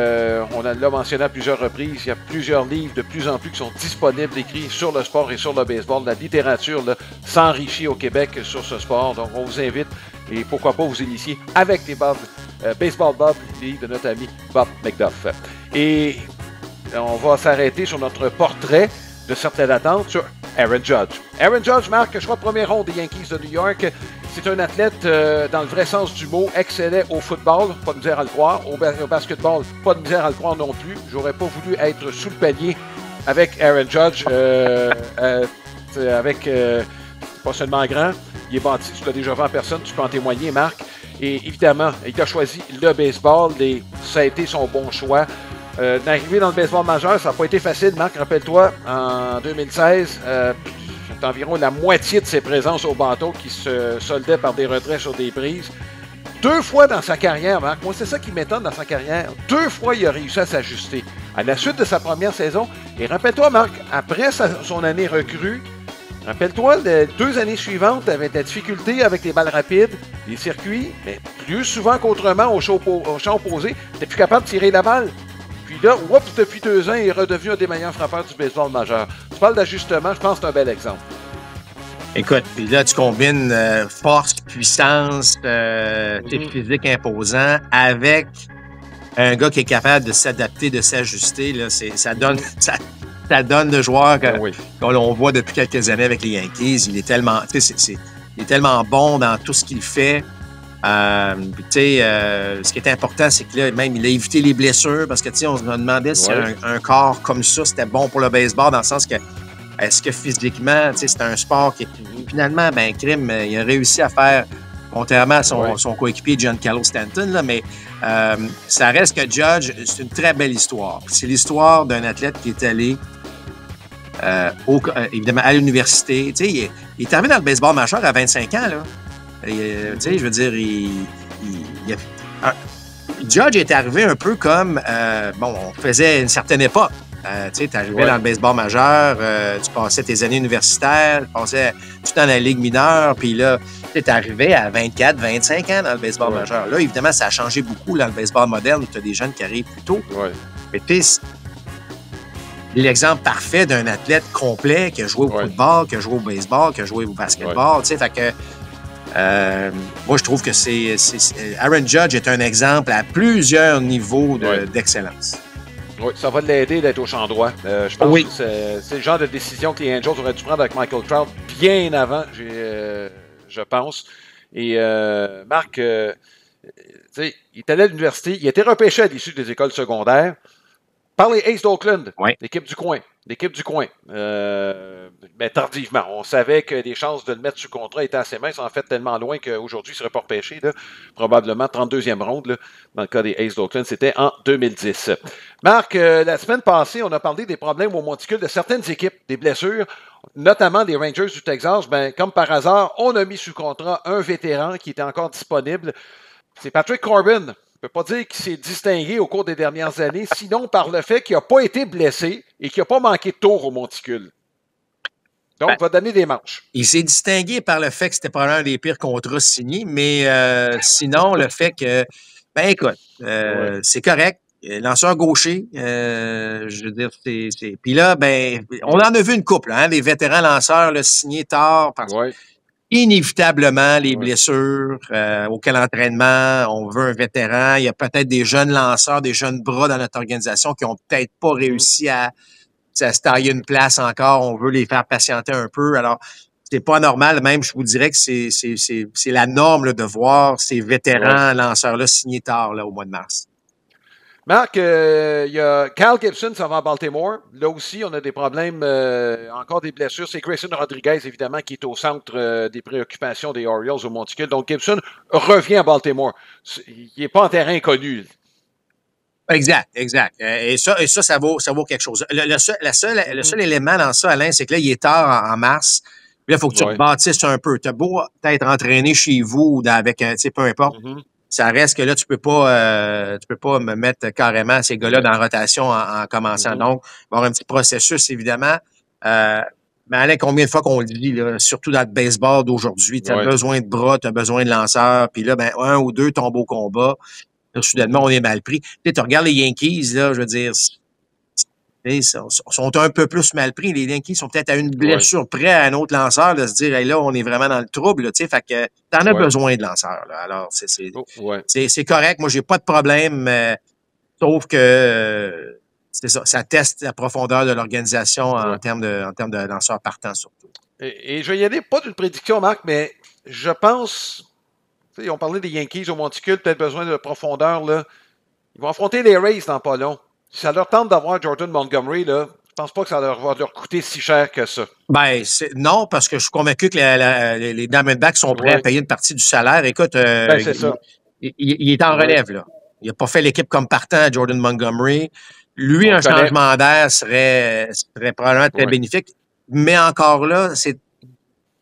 on l'a mentionné à plusieurs reprises, il y a plusieurs livres de plus en plus qui sont disponibles, écrits sur le sport et sur le baseball. La littérature là, s'enrichit au Québec sur ce sport. Donc, on vous invite et pourquoi pas vous initier avec les Baseball Bob, les livres de notre ami Bob McDuff. Et on va s'arrêter sur notre portrait de certaines attentes sur Aaron Judge. Aaron Judge marque, je crois, premier rond des Yankees de New York. C'est un athlète, dans le vrai sens du mot, excellait au football, pas de misère à le croire. Au basketball, pas de misère à le croire non plus. J'aurais pas voulu être sous le panier avec Aaron Judge, pas seulement grand, il est bâti, tu l'as déjà vu en personne, tu peux en témoigner, Marc. Et évidemment, il a choisi le baseball, ça a été son bon choix. D'arriver dans le baseball majeur, ça n'a pas été facile, Marc, rappelle-toi, en 2016, c'est environ la moitié de ses présences au bateau qui se soldaient par des retraits sur des prises. 2 fois dans sa carrière, Marc, moi c'est ça qui m'étonne dans sa carrière, 2 fois il a réussi à s'ajuster. À la suite de sa première saison, et rappelle-toi, Marc, après son année recrue, rappelle-toi, les 2 années suivantes, avec de la difficulté avec les balles rapides, les circuits, mais plus souvent qu'autrement au champ opposé, t'es plus capable de tirer la balle. Puis là, depuis 2 ans, il est redevenu un des meilleurs frappeurs du baseball majeur. Tu parles d'ajustement, je pense que c'est un bel exemple. Écoute, puis là, tu combines force, puissance, physique imposant avec un gars qui est capable de s'adapter, de s'ajuster. Là, ça donne le joueur qu'on voit depuis quelques années avec les Yankees. Il est tellement, il est tellement bon dans tout ce qu'il fait. Ce qui est important, c'est que là, même, il a évité les blessures parce que, on se demandait si un corps comme ça, c'était bon pour le baseball, dans le sens que, est-ce que physiquement, c'est un sport qui, finalement, crime, il a réussi à faire, contrairement à son coéquipier Giancarlo Stanton, là, mais ça reste que Judge, c'est une très belle histoire. C'est l'histoire d'un athlète qui est allé, évidemment, à l'université. Il est arrivé dans le baseball majeur à 25 ans, là. Je veux dire, Judge est arrivé un peu comme, on faisait une certaine époque. Tu arrivais dans le baseball majeur, tu passais tes années universitaires, tu passais tout dans la ligue mineure, puis là, tu arrivé à 24, 25 ans dans le baseball majeur. Là, évidemment, ça a changé beaucoup dans le baseball moderne où tu as des jeunes qui arrivent plus tôt. Mais puis, l'exemple parfait d'un athlète complet qui a joué au football, qui a joué au baseball, qui a joué au basketball, fait que moi, je trouve que Aaron Judge est un exemple à plusieurs niveaux d'excellence. Oui, ça va l'aider d'être au champ droit. Je pense que c'est le genre de décision que les Angels auraient dû prendre avec Michael Trout bien avant, je pense. Et Marc, il est allé à l'université, il a été repêché à l'issue des écoles secondaires par les Aces d'Oakland, l'équipe du coin. Mais tardivement. On savait que les chances de le mettre sous contrat étaient assez minces, en fait, tellement loin qu'aujourd'hui, il ne serait pas repêché. Là, probablement 32e ronde. Là, dans le cas des Aces d'Oakland, c'était en 2010. Marc, la semaine passée, on a parlé des problèmes au monticule de certaines équipes, des blessures, notamment des Rangers du Texas. Comme par hasard, on a mis sous contrat un vétéran qui était encore disponible. C'est Patrick Corbin. Je ne peux pas dire qu'il s'est distingué au cours des dernières années, sinon par le fait qu'il n'a pas été blessé et qu'il n'a pas manqué de tour au monticule. Donc, il va donner des manches. Il s'est distingué par le fait que c'était probablement un des pires contrats signés, mais sinon, le fait que, écoute, c'est correct. Lanceur gaucher, je veux dire, Puis là, on en a vu une couple, des vétérans lanceurs là, signés tard. inévitablement les blessures auquel entraînement, on veut un vétéran. Il y a peut-être des jeunes lanceurs, des jeunes bras dans notre organisation qui ont peut-être pas réussi à se tailler une place encore. On veut les faire patienter un peu. Alors, c'est pas normal. Même, je vous dirais que c'est la norme là, de voir ces vétérans lanceurs-là signer tard là, au mois de mars. Marc, il y a Cal Gibson, ça va à Baltimore. Là aussi, on a des problèmes, encore des blessures. C'est Grayson Rodriguez, évidemment, qui est au centre des préoccupations des Orioles au Monticule. Donc, Gibson revient à Baltimore. Il n'est pas en terrain inconnu. Exact. Et ça vaut quelque chose. Le seul élément dans ça, Alain, c'est que là, il est tard en mars. Puis là, il faut que tu rebâtisses un peu. Tu as beau peut-être entraîné chez vous ou avec un, tu sais, peu importe. Ça reste que là, tu peux pas me mettre carrément ces gars-là dans la rotation en commençant. Donc, il va y avoir un petit processus, évidemment. Mais Alain, combien de fois qu'on le dit, là, surtout dans le baseball d'aujourd'hui, tu as besoin de bras, tu as besoin de lanceurs, puis là, un ou deux tombent au combat. Là, soudainement, on est mal pris. Tu regardes les Yankees, là, je veux dire, ils sont un peu plus mal pris. Les Yankees sont peut-être à une blessure près à un autre lanceur de se dire, hey, là, on est vraiment dans le trouble. Tu sais, fait que t'en as besoin de lanceurs. Là. Alors, c'est correct. Moi, j'ai pas de problème, sauf que c'est ça. Ça teste la profondeur de l'organisation en termes de lanceurs partants, surtout. Et je vais y aller, pas d'une prédiction, Marc, mais je pense. On parlait des Yankees au Monticule, peut-être besoin de profondeur. Là. Ils vont affronter les Rays dans pas long. Si ça leur tente d'avoir Jordan Montgomery, là, je pense pas que ça va leur coûter si cher que ça. Ben, non, parce que je suis convaincu que les Diamondbacks sont prêts à payer une partie du salaire. Écoute, c'est ça. Il est en relève, là. Il n'a pas fait l'équipe comme partant à Jordan Montgomery. Lui, un changement d'air serait probablement très bénéfique. Mais encore là,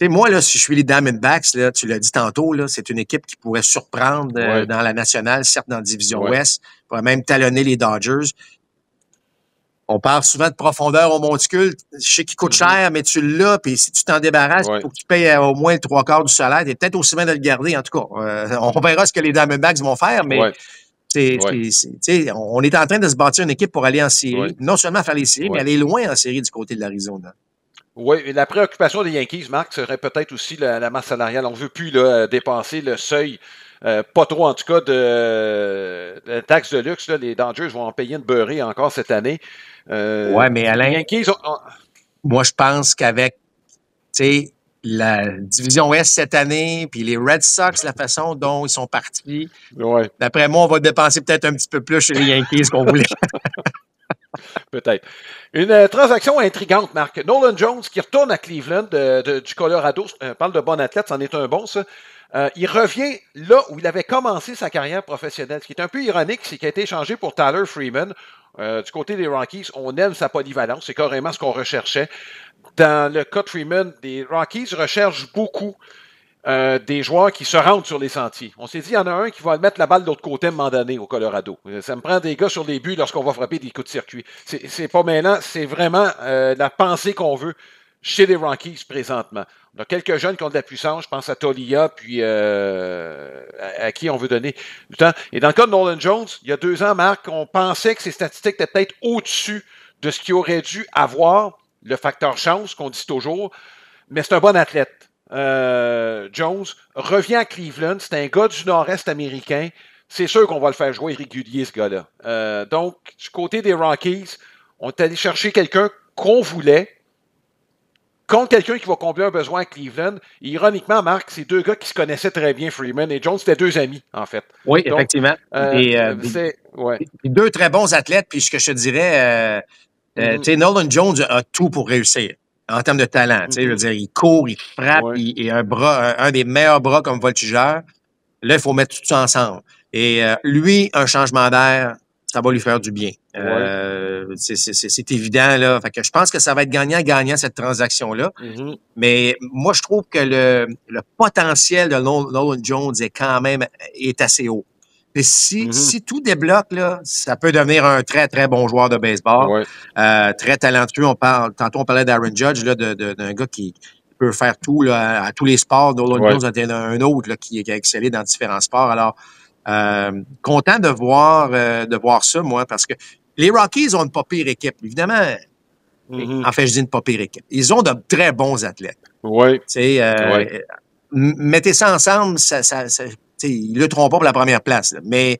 moi, là, si je suis les Diamondbacks, là, tu l'as dit tantôt, là, c'est une équipe qui pourrait surprendre dans la nationale, certes dans la division Ouest, pourrait même talonner les Dodgers. On parle souvent de profondeur au monticule. Je sais qu'il coûte cher, mais tu l'as, puis si tu t'en débarrasses, il faut que tu payes au moins le 3/4 du salaire. T'es peut-être aussi bien de le garder, en tout cas. On verra ce que les Diamondbacks vont faire, mais on est en train de se bâtir une équipe pour aller en série. Non seulement faire les séries, mais aller loin en série du côté de l'Arizona. Oui, et la préoccupation des Yankees, Marc, serait peut-être aussi la masse salariale. On ne veut plus là, dépasser le seuil, pas trop en tout cas, de taxe de luxe. Là. Les Dodgers vont en payer une beurrée encore cette année. Oui, mais Alain, les Yankees moi je pense qu'avec la division Ouest cette année, puis les Red Sox, la façon dont ils sont partis, d'après moi, on va dépenser peut-être un petit peu plus chez les Yankees qu'on voulait. Peut-être. Une transaction intrigante, Marc. Nolan Jones qui retourne à Cleveland du Colorado. On parle de bon athlète, c'en est un bon, ça. Il revient là où il avait commencé sa carrière professionnelle. Ce qui est un peu ironique, c'est qu'il a été échangé pour Tyler Freeman. Du côté des Rockies, on aime sa polyvalence. C'est carrément ce qu'on recherchait. Dans le cas de Freeman, les Rockies recherchent beaucoup des joueurs qui se rendent sur les sentiers. On s'est dit, il y en a un qui va mettre la balle de l'autre côté à un moment donné au Colorado. Ça me prend des gars sur les buts lorsqu'on va frapper des coups de circuit. C'est pas maintenant, c'est vraiment la pensée qu'on veut chez les Rockies présentement. On a quelques jeunes qui ont de la puissance, je pense à Tolia, puis à qui on veut donner du temps. Et dans le cas de Nolan Jones, il y a 2 ans, Marc, on pensait que ses statistiques étaient peut-être au-dessus de ce qu'il aurait dû avoir, le facteur chance qu'on dit toujours, mais c'est un bon athlète. Jones revient à Cleveland, c'est un gars du nord-est américain, c'est sûr qu'on va le faire jouer régulier, ce gars-là. Donc, du côté des Rockies, on est allé chercher quelqu'un qu'on voulait, contre quelqu'un qui va combler un besoin à Cleveland. Et ironiquement, Marc, c'est 2 gars qui se connaissaient très bien, Freeman et Jones, c'était 2 amis, en fait. Oui, donc, effectivement. Des 2 très bons athlètes, puis ce que je te dirais, Nolan Jones a tout pour réussir en termes de talent. Je veux dire, il court, il frappe, il est un des meilleurs bras comme voltigeur. Là, il faut mettre tout ça ensemble. Et lui, un changement d'air, ça va lui faire du bien. C'est évident, là. Fait que je pense que ça va être gagnant-gagnant, cette transaction-là. Mais moi, je trouve que le potentiel de Nolan Jones est assez haut. Et si tout débloque, là, ça peut devenir un très, très bon joueur de baseball. Très talentueux. Tantôt, on parlait d'Aaron Judge, là, d'un gars qui peut faire tout, là, à tous les sports. Nolan Jones en est un autre, là, qui a excellé dans différents sports. Alors, content de voir ça, moi, parce que les Rockies ont une pas pire équipe. Évidemment, en fait, je dis une pas pire équipe. Ils ont de très bons athlètes. mettez ça ensemble, ils ne lutteront pas pour la première place. Là. Mais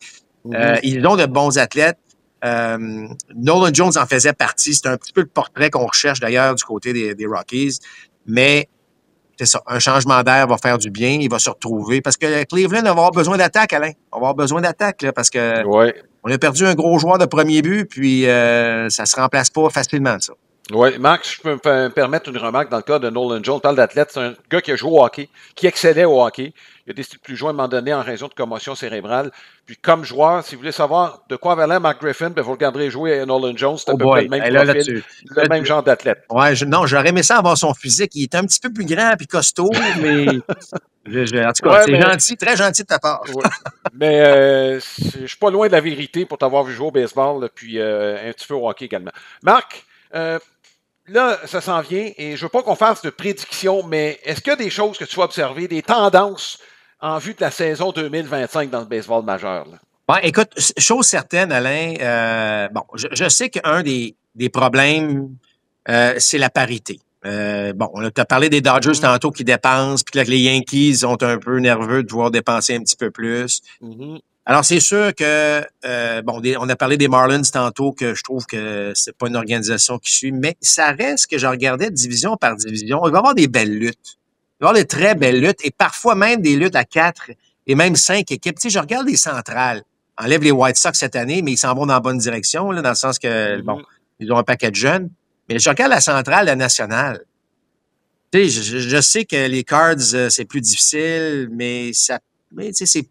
ils ont de bons athlètes. Nolan Jones en faisait partie. C'est un petit peu le portrait qu'on recherche d'ailleurs du côté des Rockies. Mais c'est ça, un changement d'air va faire du bien. Il va se retrouver. Parce que Cleveland va avoir besoin d'attaque, Alain. On va avoir besoin d'attaque là, parce que on a perdu un gros joueur de premier but, puis ça ne se remplace pas facilement, ça. Oui, Marc, si je peux me permettre une remarque dans le cas de Nolan Jones. On parle d'athlète, c'est un gars qui a joué au hockey, qui excellait au hockey. Il a décidé de plus jouer à un moment donné en raison de commotion cérébrale. Puis comme joueur, si vous voulez savoir de quoi avait l'air Mark Griffin, ben vous regarderez jouer à Nolan Jones. C'est à peu près le même profil, le même genre d'athlète. Ouais, non, j'aurais aimé ça avoir son physique. Il est un petit peu plus grand et costaud, mais en tout cas, c'est gentil, très gentil de ta part. Ouais. Mais je suis pas loin de la vérité pour t'avoir vu jouer au baseball, puis un petit peu au hockey également. Marc, là, ça s'en vient et je veux pas qu'on fasse de prédictions, mais est-ce qu'il y a des choses que tu vas observer, des tendances en vue de la saison 2025 dans le baseball majeur? Là? Bon, écoute, chose certaine, Alain, je sais qu'un des problèmes, c'est la parité. On t'a parlé des Dodgers tantôt qui dépensent, puis que les Yankees sont un peu nerveux de devoir dépenser un petit peu plus. Alors, c'est sûr que, on a parlé des Marlins tantôt, que je trouve que c'est pas une organisation qui suit, mais ça reste que je regardais division par division. Il va y avoir des belles luttes. Il va y avoir des très belles luttes, et parfois même des luttes à 4 et même 5 équipes. Tu sais, je regarde les centrales. Enlève les White Sox cette année, mais ils s'en vont dans la bonne direction, là, dans le sens que, ils ont un paquet de jeunes. Mais je regarde la centrale, la nationale. Tu sais, je sais que les Cards, c'est plus difficile, mais tu sais,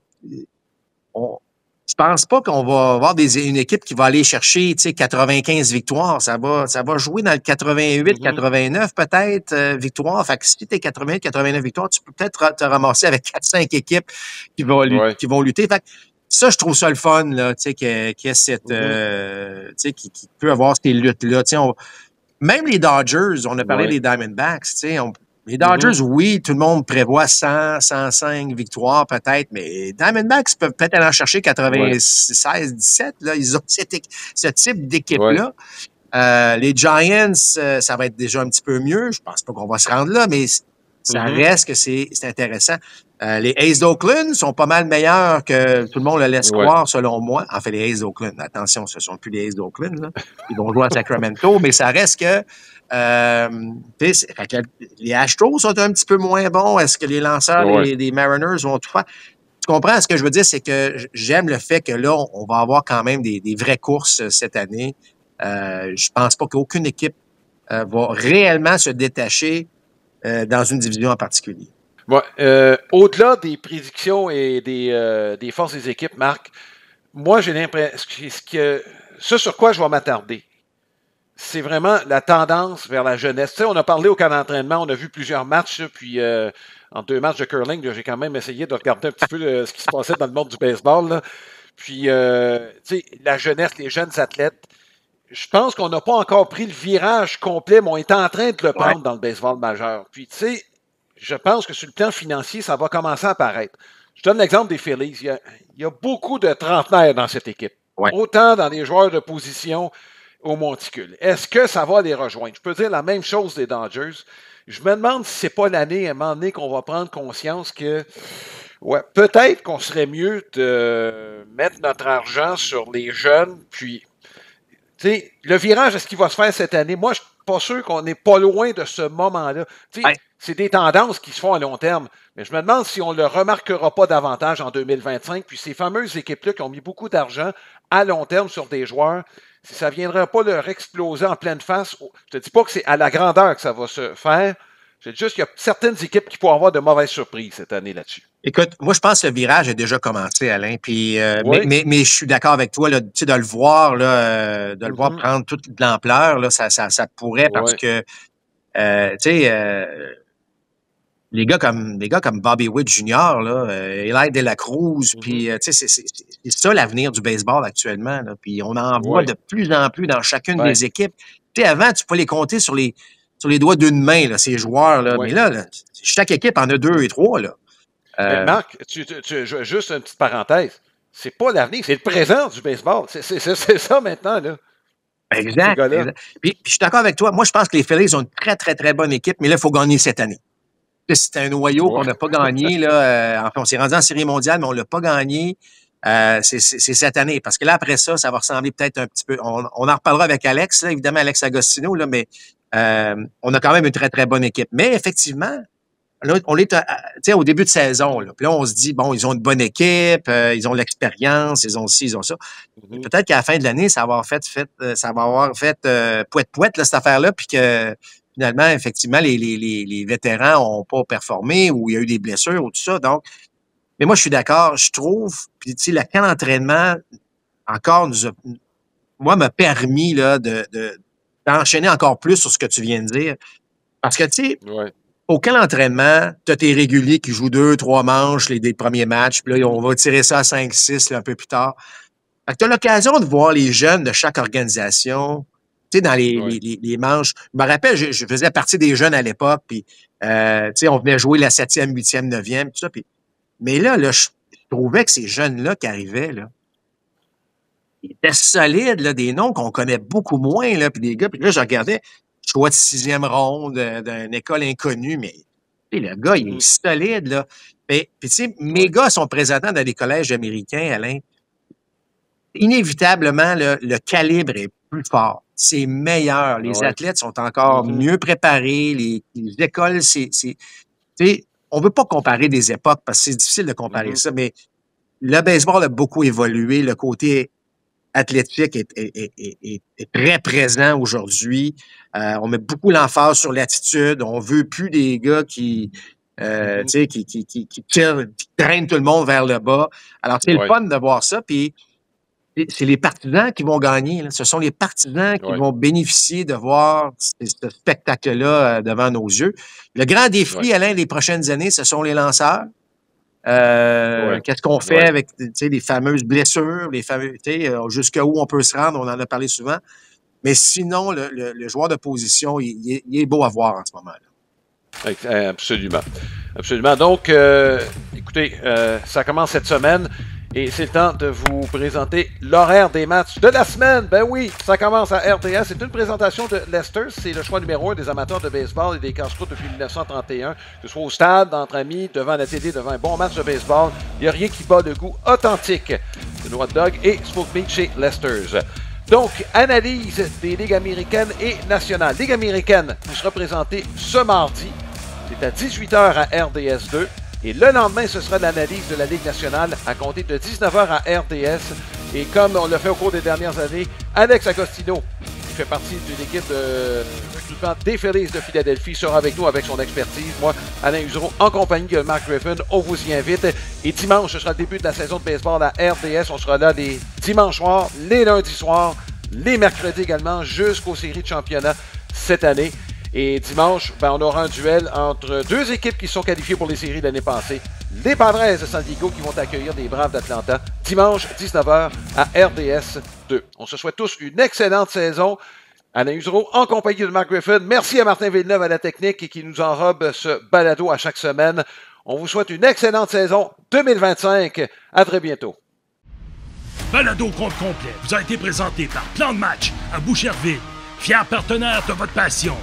je pense pas qu'on va avoir une équipe qui va aller chercher, 95 victoires. Ça va jouer dans le 88, 89 peut-être victoires. Fait que si t'es 88, 89 victoires, tu peux peut-être te ramasser avec 4-5 équipes qui vont lutter. Fait que ça, je trouve ça le fun, là, qu'il y ait cette, qui peut avoir ces luttes-là. Même les Dodgers, on a parlé des Diamondbacks, les Dodgers, oui, tout le monde prévoit 100, 105 victoires peut-être, mais Diamondbacks peuvent peut-être aller en chercher 96, 17. Là, ils ont ce type d'équipe-là. Les Giants, ça va être déjà un petit peu mieux. Je pense pas qu'on va se rendre là, mais ça reste que c'est intéressant. Les A's d'Oakland sont pas mal meilleurs que tout le monde le laisse croire, selon moi. En fait, les A's d'Oakland, attention, ce ne sont plus les A's d'Oakland. Là. Ils vont jouer à Sacramento, mais ça reste que les Astros sont un petit peu moins bons. Est-ce que les lanceurs des Mariners vont tout faire? Tu comprends? Ce que je veux dire, c'est que j'aime le fait que là, on va avoir quand même des vraies courses cette année. Je pense pas qu'aucune équipe va réellement se détacher dans une division en particulier. Ouais, au-delà des prédictions et des forces des équipes, Marc, moi, j'ai l'impression que ce sur quoi je vais m'attarder, c'est vraiment la tendance vers la jeunesse. Tu sais, on a parlé au camp d'entraînement, on a vu plusieurs matchs, là, puis en 2 matchs de curling, j'ai quand même essayé de regarder un petit peu ce qui se passait dans le monde du baseball. Là. Puis, tu sais, la jeunesse, les jeunes athlètes, je pense qu'on n'a pas encore pris le virage complet, mais on est en train de le prendre dans le baseball majeur. Puis, tu sais, je pense que sur le plan financier, ça va commencer à apparaître. Je donne l'exemple des Phillies. Il y a beaucoup de trentenaires dans cette équipe. Autant dans les joueurs de position au monticule. Est-ce que ça va les rejoindre? Je peux dire la même chose des Dodgers. Je me demande si c'est pas l'année, à un moment donné, qu'on va prendre conscience que peut-être qu'on serait mieux de mettre notre argent sur les jeunes, puis tu sais, le virage, est-ce qu'il va se faire cette année? Moi, je ne suis pas sûr qu'on n'est pas loin de ce moment-là. Tu sais, c'est des tendances qui se font à long terme. Mais je me demande si on ne le remarquera pas davantage en 2025. Puis ces fameuses équipes-là qui ont mis beaucoup d'argent à long terme sur des joueurs, si ça ne viendrait pas leur exploser en pleine face, je ne te dis pas que c'est à la grandeur que ça va se faire. C'est juste qu'il y a certaines équipes qui pourront avoir de mauvaises surprises cette année là-dessus. Écoute, moi, je pense que le virage a déjà commencé, Alain. Puis, mais je suis d'accord avec toi, là, de le voir, là, de le voir prendre toute l'ampleur, là, ça pourrait parce que, tu sais, les gars comme Bobby Witt Jr., là, Eli De La Cruz, puis, tu sais, c'est ça l'avenir du baseball actuellement. Là, puis, on en voit de plus en plus dans chacune des équipes. Tu sais, avant, tu pouvais les compter sur les doigts d'une main, là, ces joueurs, là. Mais là, chaque équipe en a 2 et 3, là. Marc, juste une petite parenthèse. C'est pas l'avenir, c'est le présent du baseball. C'est ça maintenant, là. Exact. Puis je suis d'accord avec toi. Moi, je pense que les Phillies ont une très, très, très bonne équipe, mais là, il faut gagner cette année. C'est un noyau qu'on n'a pas gagné. Là, enfin, on s'est rendu en série mondiale, mais on ne l'a pas gagné. C'est cette année. Parce que là, après ça, ça va ressembler peut-être un petit peu. On en reparlera avec Alex, là, évidemment, Alex Agostino, là, mais on a quand même une très, très bonne équipe. Mais effectivement, là, on est au début de saison. Là. Puis là, on se dit, bon, ils ont une bonne équipe, ils ont l'expérience, ils ont ci, ils ont ça. Peut-être qu'à la fin de l'année, ça va avoir fait pouette-pouette, là, cette affaire-là, puis que finalement, effectivement, les vétérans n'ont pas performé ou il y a eu des blessures ou tout ça. Donc, mais moi, je suis d'accord, je trouve, puis tu sais, le camp d'entraînement, encore, m'a permis là, d'enchaîner encore plus sur ce que tu viens de dire. Parce que, tu sais, au camp d'entraînement, tu as tes réguliers qui jouent 2-3 manches, des premiers matchs, puis là, on va tirer ça à 5-6 un peu plus tard. Fait que tu as l'occasion de voir les jeunes de chaque organisation, tu sais, dans les manches. Je me rappelle, je faisais partie des jeunes à l'époque, puis, tu sais, on venait jouer la 7e, 8e, 9e, tout ça, puis mais là, je trouvais que ces jeunes-là qui arrivaient, là, ils étaient solides, là, des noms qu'on connaît beaucoup moins, là, puis des gars, puis là, je regardais, choix de 6e ronde d'une école inconnue, mais le gars, il est solide, là. Puis tu sais, mes gars sont présents dans des collèges américains, Alain. Inévitablement, le calibre est plus fort. C'est meilleur. Les athlètes sont encore mieux préparés. Les écoles, tu sais, on veut pas comparer des époques parce que c'est difficile de comparer ça, mais le baseball a beaucoup évolué. Le côté athlétique est très présent aujourd'hui. On met beaucoup l'emphase sur l'attitude. On veut plus des gars qui traînent tout le monde vers le bas. Alors, c'est le fun de voir ça. Puis, c'est les partisans qui vont gagner. Là. Ce sont les partisans qui vont bénéficier de voir ce spectacle-là devant nos yeux. Le grand défi, Alain, des prochaines années, ce sont les lanceurs. Qu'est-ce qu'on fait avec les fameuses blessures, jusqu'à où on peut se rendre, on en a parlé souvent. Mais sinon, le joueur de position, il est beau à voir en ce moment-là. Absolument. Absolument. Donc, écoutez, ça commence cette semaine. Et c'est le temps de vous présenter l'horaire des matchs de la semaine. Ben oui, ça commence à RDS. C'est une présentation de Leicester. C'est le choix numéro 1 des amateurs de baseball et des casse-croûtes depuis 1931. Que ce soit au stade, entre amis, devant la télé, devant un bon match de baseball, il n'y a rien qui bat le goût authentique de Hot Dog et Smoke Meat chez Leicester's. Donc, analyse des ligues américaines et nationales. Ligue américaine vous sera présentée ce mardi. C'est à 18h à RDS 2. Et le lendemain, ce sera l'analyse de la Ligue nationale à compter de 19h à RDS. Et comme on l'a fait au cours des dernières années, Alex Agostino, qui fait partie d'une équipe de recrutement des Phillies de Philadelphie, sera avec nous avec son expertise. Moi, Alain Usereau, en compagnie de Mark Griffin, on vous y invite. Et dimanche, ce sera le début de la saison de baseball à RDS. On sera là les dimanches soirs, les lundis soirs, les mercredis également, jusqu'aux séries de championnat cette année. Et dimanche, on aura un duel entre deux équipes qui sont qualifiées pour les séries de l'année passée. Les Padres de San Diego qui vont accueillir les Braves d'Atlanta. Dimanche, 19h à RDS 2. On se souhaite tous une excellente saison. Alain Usereau en compagnie de Mark Griffin. Merci à Martin Villeneuve à la technique et qui nous enrobe ce balado à chaque semaine. On vous souhaite une excellente saison 2025. À très bientôt. Balado compte complet vous a été présenté par Plan de Match à Boucherville, fier partenaire de votre passion.